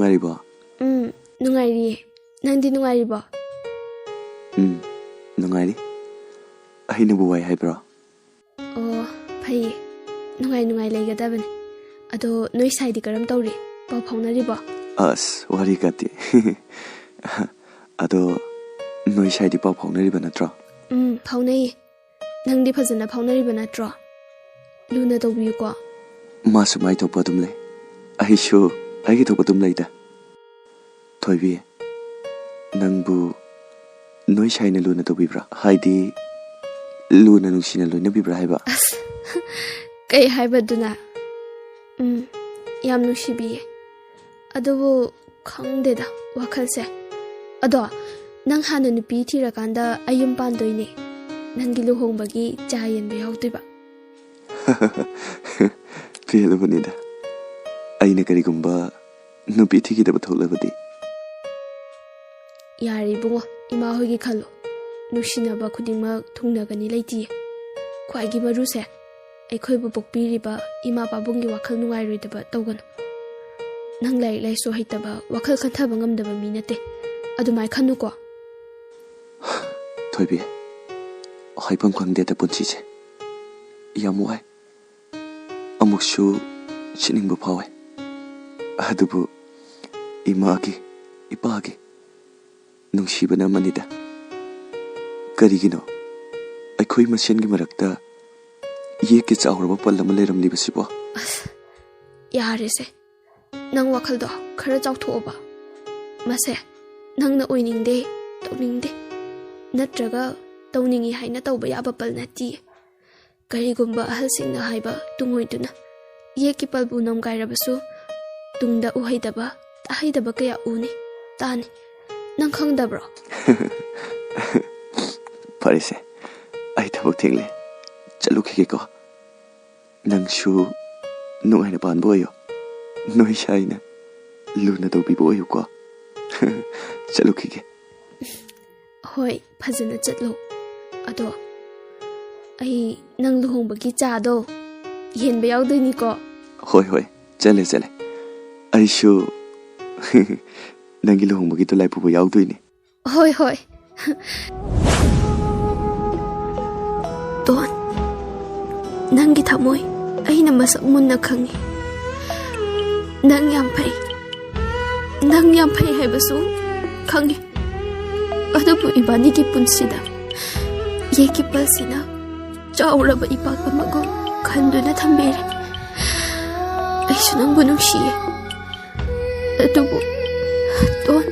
Nungaribo? Nungari. Nandi nungaribo? Nungari. Ahina buwai haibro? Oh, pai. Nungai laigadabane. Ado noi saidi karam tawri. Pau phaunaribo? As, wari gati. Ado noi saidi pau phaunariba natro? Phaunai. Nangdi phajana phaunariba natro? Luna tawbiyu ko? Masu mai thokpa tum lei. Ahishu aigi thokpa tum leida. Thoibi. Nangbu noi saina luna tawbibra. Haidi luna nungsina loina bibra haiba. Kay haiba duna. Yam nungsibiye. Adobo khangdeda wakhalse. Ado nang hana nupi thirakanda ayum pandoine. Nangi luhongbagi chayen be yawtiba. Pelabunida. Aina karigumba nupi thigidaba tholabadi. Yari bungo ima hoigi khalo. Nungsinaba khudingmak thungnagani leiti. Khwaigi maruse ꯑꯩꯈꯣꯏꯕꯨ ꯄꯣꯛꯄꯤꯔꯤꯕ ꯏꯃꯥ ꯄꯥꯕꯨꯡꯒꯤ ꯋꯥꯈꯜ ꯅꯨꯡꯉꯥꯏꯔꯣꯏꯗꯕ ꯇꯧꯒꯅꯨ. ꯅꯪ ꯂꯥꯏꯔꯤꯛ ꯂꯥꯏꯁꯨ ꯍꯩꯇꯕ ꯋꯥꯈꯜ ꯈꯟꯊꯕ ꯉꯝꯗꯕ ꯃꯤ ꯅꯠꯇꯦ. ꯑꯗꯨꯃꯥꯏ ꯈꯟꯅꯨꯀꯣ. ꯊꯣꯏꯕꯤ, ꯍꯥꯏꯐꯝ ꯈꯪꯗꯦꯗ ꯄꯨꯟꯁꯤꯁꯦ. ꯌꯥꯝ ꯋꯥꯏ. ꯑꯃꯨꯛꯁꯨ ꯁꯤꯅꯤꯡꯕ ꯐꯥꯎꯋꯦ. ꯑꯗꯨꯕꯨ ꯏꯃꯥꯒꯤ, ꯏꯄꯥꯒꯤ ꯅꯨꯡꯁꯤꯕꯅ ꯑꯃꯅꯤꯗ. ꯀꯔꯤꯒꯤꯅꯣ ꯑꯩꯈꯣꯏ ꯃꯁꯦꯟꯒꯤ ꯃꯔꯛꯇ ꯌꯦꯛꯀꯤ ꯆꯥꯎꯔꯕ ꯄꯜ ꯑꯃ ꯂꯩꯔꯝꯂꯤꯕꯁꯤꯕꯣ? ꯌꯥꯔꯦꯁꯦ. ꯅꯪ ꯋꯥꯈꯜꯗꯣ ꯈꯔ ꯆꯥꯎꯊꯣꯛꯑꯣꯕ. ꯃꯁꯦ ꯅꯪꯅ ꯑꯣꯏꯅꯤꯡꯗꯦ, ꯇꯧꯅꯤꯡꯗꯦ, ꯅꯠꯇ꯭ꯔꯒ ꯇꯧꯅꯤꯡꯉꯤ ꯍꯥꯏꯅ ꯇꯧꯕ ꯌꯥꯕ ꯄꯜ ꯅꯠꯇꯤꯌꯦ. ꯀꯔꯤꯒꯨꯝꯕ ꯑꯍꯜꯁꯤꯡꯅ ꯍꯥꯏꯕ ꯇꯨꯡꯑꯣꯏꯗꯨꯅ ꯌꯦꯛꯀꯤ ꯄꯜꯕꯨ ꯅꯝꯒꯥꯏꯔꯕꯁꯨ ꯇꯨꯡꯗ ꯎꯍꯩꯗꯕ, ꯇꯥꯍꯩꯗꯕ ꯀꯌꯥ ꯎꯅꯤ, ꯇꯥꯅꯤ. ꯅꯪ ꯈꯪꯗꯕ꯭ꯔꯣ? ꯐꯔꯦꯁꯦ. ꯑꯩ ꯊꯕꯛ ꯊꯦꯡꯂꯦ. ꯆꯠꯂꯨꯈꯤꯒꯦꯀꯣ. ꯅꯪꯁꯨ ꯅꯨꯡꯉꯥꯏꯅ ꯄꯥꯟꯕ ꯑꯣꯏꯌꯣ. ꯅꯣꯏ ꯁꯥꯏꯅ ꯂꯨꯅ ꯇꯧꯕꯤꯕ ꯑꯣꯏꯌꯨꯀꯣ. ꯆꯠꯂꯨꯈꯤꯒꯦ. ꯍꯣꯏ, ꯐꯖꯅ ꯆꯠꯂꯨ. ꯑꯗꯣ ꯑꯩ ꯅꯪ ꯂꯨꯍꯣꯡꯕꯒꯤ ꯆꯥꯗꯣ ꯌꯦꯟꯕ ꯌꯥꯎꯗꯣꯏꯅꯤꯀꯣ. ꯍꯣꯏ, ꯆꯠꯂꯦ. ꯑꯩꯁꯨ ꯅꯪꯒꯤ ꯂꯨꯍꯣꯡꯕꯒꯤꯗꯣ ꯂꯥꯏꯄꯨꯕ ꯌꯥꯎꯗꯣꯏꯅꯤ. ꯍꯣꯏ. ꯇꯣꯟ, ꯅꯪꯒꯤ ꯊꯃꯣꯏ ꯑꯩꯅ ꯃꯁꯛ ꯃꯨꯟꯅ ꯈꯪꯉꯤ. ꯅꯪ ꯌꯥꯝ ꯐꯩ ꯍꯥꯏꯕꯁꯨ ꯈꯪꯉꯤ. ꯑꯗꯨꯕꯨ ꯏꯕꯥꯅꯤꯒꯤ ꯄꯨꯟꯁꯤꯗ ꯌꯦꯛꯀꯤ ꯄꯜꯁꯤꯅ ꯆꯥꯎꯔꯕ ꯏꯄꯥꯛ ꯑꯃꯒꯨꯝ ꯈꯟꯗꯨꯅ ꯊꯝꯕꯤꯔꯦ. ꯑꯩꯁꯨ ꯅꯪꯕꯨ ꯅꯨꯡꯁꯤꯌꯦ. ꯑꯗꯨꯕꯨ ꯇꯣꯟ,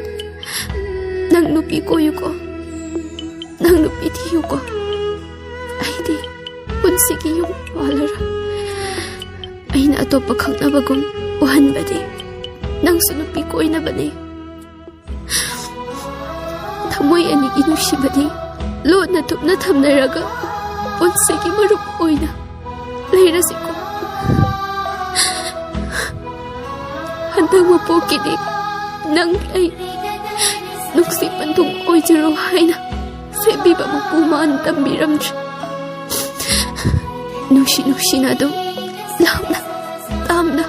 ꯅꯪ ꯅꯨꯄꯤ ꯀꯣꯏꯌꯨꯀꯣ. ꯅꯪ ꯅꯨꯄꯤ ꯊꯤꯌꯨꯀꯣ. ꯑꯩꯗꯤ ꯄꯨꯟꯁꯤꯒꯤ ꯌꯨꯝ ꯄꯥꯜꯂꯔꯣꯏ. ꯑꯩꯅ ꯑꯇꯣꯞꯄ ꯈꯪꯅꯕꯒꯨꯝ ꯎꯍꯟꯕꯗꯤ ꯅꯪꯁꯨ ꯅꯨꯄꯤ ꯀꯣꯏꯅꯕꯅꯤ. ꯊꯃꯣꯏ ꯑꯅꯤꯒꯤ ꯅꯨꯡꯁꯤꯕꯗꯤ ꯂꯣꯟꯅ ꯇꯨꯞꯅ ꯊꯝꯅꯔꯒ ꯄꯨꯟꯁꯤꯒꯤ ꯃꯔꯨꯞ ꯑꯣꯏꯅ ꯂꯩꯔꯁꯤꯀꯣ. ꯍꯟꯗꯛ ꯃꯄꯣꯛꯀꯤꯗꯤ ꯅꯪ ꯑꯩ ꯅꯨꯡꯁꯤ ꯄꯟꯊꯨꯡ ꯑꯣꯏꯖꯔꯣ ꯍꯥꯏꯅ ꯁꯦꯝꯕꯤꯕ ꯃꯄꯨ ꯃꯥꯅ ꯇꯝꯕꯤꯔꯝꯗ꯭ꯔꯦ. ꯅꯨꯡꯁꯤꯅ ꯑꯗꯨꯝ ꯂꯥꯞꯅ ꯇꯥꯝꯅ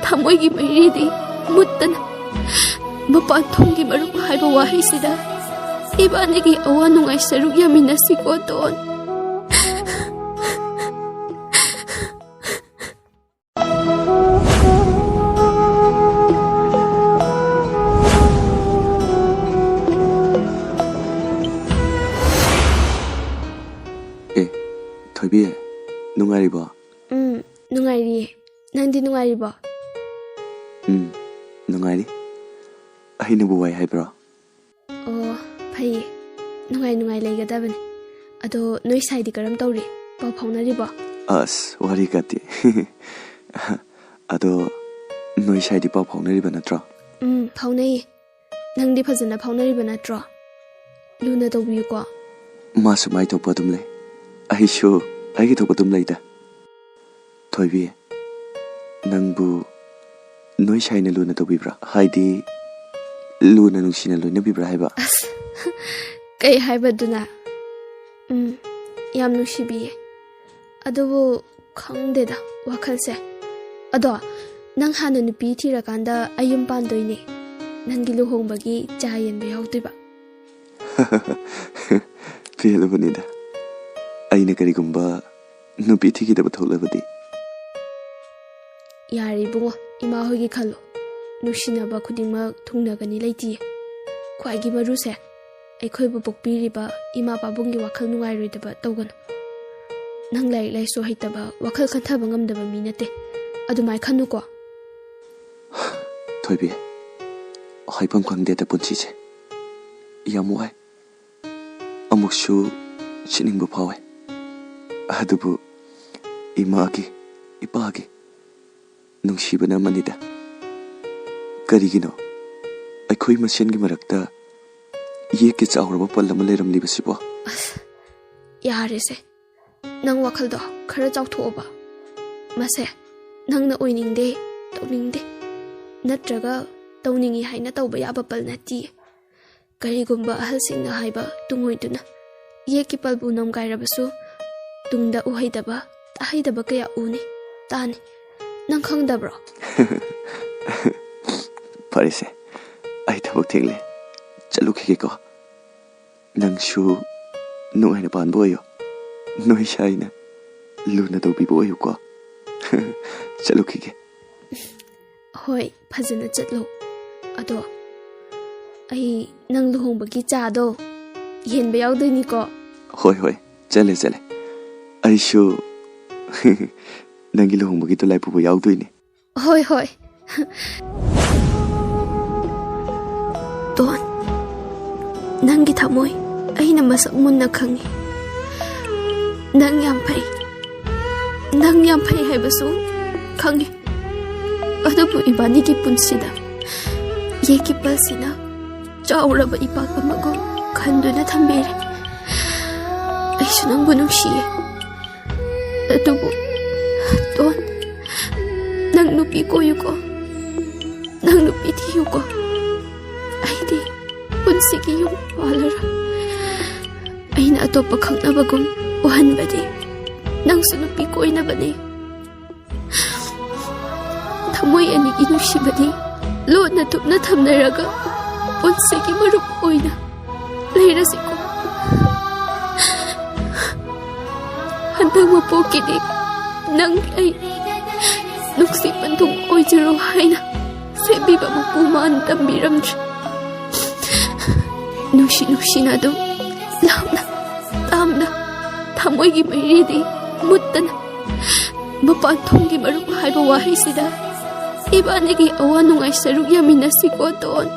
ꯊꯃꯣꯏꯒꯤ ꯃꯩꯔꯤꯗꯤ ꯃꯨꯠꯇꯅ ꯃꯄꯥꯟ ꯊꯣꯡꯒꯤ ꯃꯔꯨꯞ ꯍꯥꯏꯕ ꯋꯥꯍꯩꯁꯤꯗ ꯏꯕꯥꯅꯤꯒꯤ ꯑꯋꯥ ꯅꯨꯡꯉꯥꯏ ꯁꯔꯨꯛ ꯌꯥꯃꯤꯟꯅꯁꯤꯀꯣ ꯇꯣꯟ. ꯊꯣꯏꯕꯤ, ꯅꯨꯡꯉꯥꯏꯔꯤꯕꯣ? ꯅꯨꯡꯉꯥꯏꯔꯤꯌꯦ. ꯅꯪꯗꯤ ꯅꯨꯡꯉꯥꯏꯔꯤꯕꯣ? ꯅꯨꯡꯉꯥꯏꯔꯤ. ꯑꯩꯅꯕꯨ ꯋꯥꯏ ꯍꯥꯏꯕ꯭ꯔꯣ? ꯑꯣ, ꯐꯩꯌꯦ. ꯅꯨꯡꯉꯥꯏ ꯂꯩꯒꯗꯕꯅꯦ. ꯑꯗꯣ ꯅꯣꯏ ꯁꯥꯏꯗꯤ ꯀꯔꯝ ꯇꯧꯔꯤ? ꯄꯥꯎ ꯐꯥꯎꯅꯔꯤꯕꯣ? ꯑꯁ, ꯋꯥꯔꯤ ꯀꯥꯇꯤ. ꯑꯗꯣ ꯅꯣꯏ ꯁꯥꯏꯗꯤ ꯄꯥꯎ ꯐꯥꯎꯅꯔꯤꯕ ꯅꯠꯇ꯭ꯔꯣ? ꯐꯥꯎꯅꯩꯌꯦ. ꯅꯪꯗꯤ ꯐꯖꯅ ꯐꯥꯎꯅꯔꯤꯕ ꯅꯠꯇ꯭ꯔꯣ? ꯂꯨꯅ ꯇꯧꯕꯤꯌꯨꯀꯣ. ꯃꯥꯁꯨ ꯃꯥꯏ ꯊꯣꯛꯄ ꯑꯗꯨꯝ ꯂꯩ. ꯑꯩꯁꯨ ꯑꯩꯒꯤ ꯊꯣꯛꯄ ꯑꯗꯨꯝ ꯂꯩꯗ. ꯊꯣꯏꯕꯤ, ꯅꯪꯕꯨ ꯅꯣꯏ ꯁꯥꯏꯅ ꯂꯨꯅ ꯇꯧꯕꯤꯕ꯭ꯔꯥ? ꯍꯥꯏꯗꯤ ꯂꯨꯅ ꯅꯨꯡꯁꯤꯅ ꯂꯣꯏꯅꯕꯤꯕ꯭ꯔꯥ ꯍꯥꯏꯕ? ꯀꯩ ꯍꯥꯏꯕꯗꯨꯅ? ꯌꯥꯝ ꯅꯨꯡꯁꯤꯕꯤꯌꯦ. ꯑꯗꯨꯕꯨ ꯈꯪꯗꯦꯗ ꯋꯥꯈꯜꯁꯦ. ꯑꯗꯣ ꯅꯪ ꯍꯥꯟꯅ ꯅꯨꯄꯤ ꯊꯤꯔꯀꯥꯟꯗ ꯑꯩ ꯌꯨꯝ ꯄꯥꯟꯗꯣꯏꯅꯦ. ꯅꯪꯒꯤ ꯂꯨꯍꯣꯡꯕꯒꯤ ꯆꯥ ꯌꯦꯟꯕ ꯌꯥꯎꯗꯣꯏꯕ? ꯄꯦꯜꯂꯕꯅꯤꯗ ꯑꯩꯅ ꯀꯔꯤꯒꯨꯝꯕ ꯅꯨꯄꯤ ꯊꯤꯈꯤꯗꯕ ꯊꯣꯛꯂꯕꯗꯤ? ꯌꯥꯔꯦ ꯏꯕꯨꯡꯉꯣ, ꯏꯃꯥ ꯍꯣꯏꯒꯤ ꯈꯜꯂꯣ. ꯅꯨꯡꯁꯤꯅꯕ ꯈꯨꯗꯤꯡꯃꯛ ꯊꯨꯡꯅꯒꯅꯤ ꯂꯩꯇꯤꯌꯦ. ꯈ꯭ꯋꯥꯏꯒꯤ ꯃꯔꯨꯁꯦ ꯑꯩꯈꯣꯏꯕꯨ ꯄꯣꯛꯄꯤꯔꯤꯕ ꯏꯃꯥ ꯄꯥꯕꯨꯡꯒꯤ ꯋꯥꯈꯜ ꯅꯨꯡꯉꯥꯏꯔꯣꯏꯗꯕ ꯇꯧꯒꯅꯨ. ꯅꯪ ꯂꯥꯏꯔꯤꯛ ꯂꯥꯏꯁꯨ ꯍꯩꯇꯕ, ꯋꯥꯈꯜ ꯈꯟꯊꯕ ꯉꯝꯗꯕ ꯃꯤ ꯅꯠꯇꯦ. ꯑꯗꯨꯃꯥꯏ ꯈꯟꯅꯨꯀꯣ. ꯊꯣꯏꯕꯤ, ꯍꯥꯏꯐꯝ ꯈꯪꯗꯦꯗ ꯄꯨꯟꯁꯤꯁꯦ. ꯌꯥꯝ ꯋꯥꯏ. ꯑꯃꯨꯛꯁꯨ ꯁꯤꯅꯤꯡꯕ ꯐꯥꯎꯋꯦ. ꯑꯗꯨꯕꯨ ꯏꯃꯥꯒꯤ, ꯏꯄꯥꯒꯤ ꯅꯨꯡꯁꯤꯕꯅ ꯑꯃꯅꯤꯗ. ꯀꯔꯤꯒꯤꯅꯣ ꯑꯩꯈꯣꯏ ꯃꯁꯦꯟꯒꯤ ꯃꯔꯛꯇ ꯌꯦꯛꯀꯤ ꯆꯥꯎꯔꯕ ꯄꯜ ꯑꯃ ꯂꯩꯔꯝꯂꯤꯕꯁꯤꯕꯣ? ꯌꯥꯔꯦꯁꯦ. ꯅꯪ ꯋꯥꯈꯜꯗꯣ ꯈꯔ ꯆꯥꯎꯊꯣꯛꯑꯣꯕ. ꯃꯁꯦ ꯅꯪꯅ ꯑꯣꯏꯅꯤꯡꯗꯦ, ꯇꯧꯅꯤꯡꯗꯦ, ꯅꯠꯇ꯭ꯔꯒ ꯇꯧꯅꯤꯡꯉꯤ ꯍꯥꯏꯅ ꯇꯧꯕ ꯌꯥꯕ ꯄꯜ ꯅꯠꯇꯤꯌꯦ. ꯀꯔꯤꯒꯨꯝꯕ ꯑꯍꯜꯁꯤꯡꯅ ꯍꯥꯏꯕ ꯇꯨꯡꯑꯣꯏꯗꯨꯅ ꯌꯦꯛꯀꯤ ꯄꯜꯕꯨ ꯅꯝꯒꯥꯏꯔꯕꯁꯨ ꯇꯨꯡꯗ ꯎꯍꯩꯗꯕ, ꯇꯥꯍꯩꯗꯕ ꯀꯌꯥ ꯎꯅꯤ, ꯇꯥꯅꯤ. ꯅꯪ ꯈꯪꯗꯕ꯭ꯔꯣ? ꯐꯔꯦꯁꯦ, ꯑꯩ ꯊꯕꯛ ꯊꯦꯡꯂꯦ, ꯆꯠꯂꯨꯈꯤꯒꯦꯀꯣ. ꯅꯪꯁꯨ ꯅꯨꯡꯉꯥꯏꯅ ꯄꯥꯟꯕ ꯑꯣꯏꯌꯣ. ꯅꯣꯏ ꯁꯥꯏꯅ ꯂꯨꯅ ꯇꯧꯕꯤꯕ ꯑꯣꯏꯌꯨꯀꯣ. ꯆꯠꯂꯨꯈꯤꯒꯦ. ꯍꯣꯏ, ꯐꯖꯅ ꯆꯠꯂꯨ. ꯑꯗꯣ ꯑꯩ ꯅꯪ ꯂꯨꯍꯣꯡꯕꯒꯤ ꯆꯥꯗꯣ ꯌꯦꯟꯕ ꯌꯥꯎꯗꯣꯏꯅꯤꯀꯣ. ꯍꯣꯏ ꯍꯣꯏ, ꯆꯠꯂꯦ. ꯑꯩꯁꯨ ꯅꯪꯒꯤ ꯂꯨꯍꯣꯡꯕꯒꯤꯗꯣ ꯂꯥꯏ ꯄꯨꯕ ꯌꯥꯎꯗꯣꯏꯅꯤ. ꯍꯣꯏ ꯍꯣꯏ. ꯇꯣꯟ, ꯅꯪꯒꯤ ꯊꯃꯣꯏ ꯑꯩꯅ ꯃꯁꯛ ꯃꯨꯟꯅ ꯈꯪꯉꯤ. ꯅꯪ ꯌꯥꯝ ꯐꯩ. ꯅꯪ ꯌꯥꯝ ꯐꯩ ꯍꯥꯏꯕꯁꯨ ꯈꯪꯉꯤ. ꯑꯗꯨꯕꯨ ꯏꯕꯥꯅꯤꯒꯤ ꯄꯨꯟꯁꯤꯗ ꯌꯦꯛꯀꯤ ꯄꯜꯁꯤꯅ ꯆꯥꯎꯔꯕ ꯏꯄꯥꯛ ꯑꯃꯒꯨꯝ ꯈꯟꯗꯨꯅ ꯊꯝꯕꯤꯔꯦ. ꯑꯩꯁꯨ ꯅꯪꯕꯨ ꯅꯨꯡꯁꯤꯌꯦ. ꯑꯗꯨꯕꯨ ꯇꯣꯟ, ꯅꯪ ꯅꯨꯄꯤ ꯀꯣꯏꯌꯨꯀꯣ. ꯅꯪ ꯅꯨꯄꯤ ꯊꯤꯌꯨꯀꯣ. ꯑꯩꯗꯤ ꯄꯨꯟꯁꯤꯒꯤ ꯌꯨꯝ ꯄꯥꯜꯂꯔꯣꯏ. ꯑꯩꯅ ꯑꯇꯣꯞꯄ ꯈꯪꯅꯕꯒꯨꯝ ꯎꯍꯟꯕꯗꯤ ꯅꯪꯁꯨ ꯅꯨꯄꯤ ꯀꯣꯏꯅꯕꯅꯤ. ꯊꯃꯣꯏ ꯑꯅꯤꯒꯤ ꯅꯨꯡꯁꯤꯕꯗꯤ ꯂꯣꯟꯅ ꯊꯨꯞꯅ ꯊꯝꯅꯔꯒ ꯄꯨꯟꯁꯤꯒꯤ ꯃꯔꯨꯞ ꯑꯣꯏꯅ ꯂꯩꯔꯁꯤꯀꯣ. ꯍꯟꯗꯛ ꯃꯄꯣꯛꯀꯤꯗꯤ ꯅꯪ ꯑꯩ ꯅꯨꯡꯁꯤ ꯄꯟꯊꯨꯡ ꯑꯣꯏꯖꯔꯣ ꯍꯥꯏꯅ ꯁꯦꯝꯕꯤꯕ ꯃꯄꯨ ꯃꯥꯅ ꯇꯝꯕꯤꯔꯝꯗ꯭ꯔꯦ. ꯅꯨꯡꯁꯤꯅ ꯑꯗꯨꯝ ꯂꯥꯞꯅ ꯇꯥꯝꯅ ꯊꯃꯣꯏꯒꯤ ꯃꯩꯔꯤꯗꯤ ꯃꯨꯠꯇꯅ ꯃꯄꯥꯟ ꯊꯣꯡꯒꯤ ꯃꯔꯨꯞ ꯍꯥꯏꯕ ꯋꯥꯍꯩꯁꯤꯗ ꯏꯕꯥꯅꯤꯒꯤ ꯑꯋꯥ ꯅꯨꯡꯉꯥꯏ ꯁꯔꯨꯛ ꯌꯥꯃꯤꯟꯅꯁꯤꯀꯣ ꯇꯣꯟ.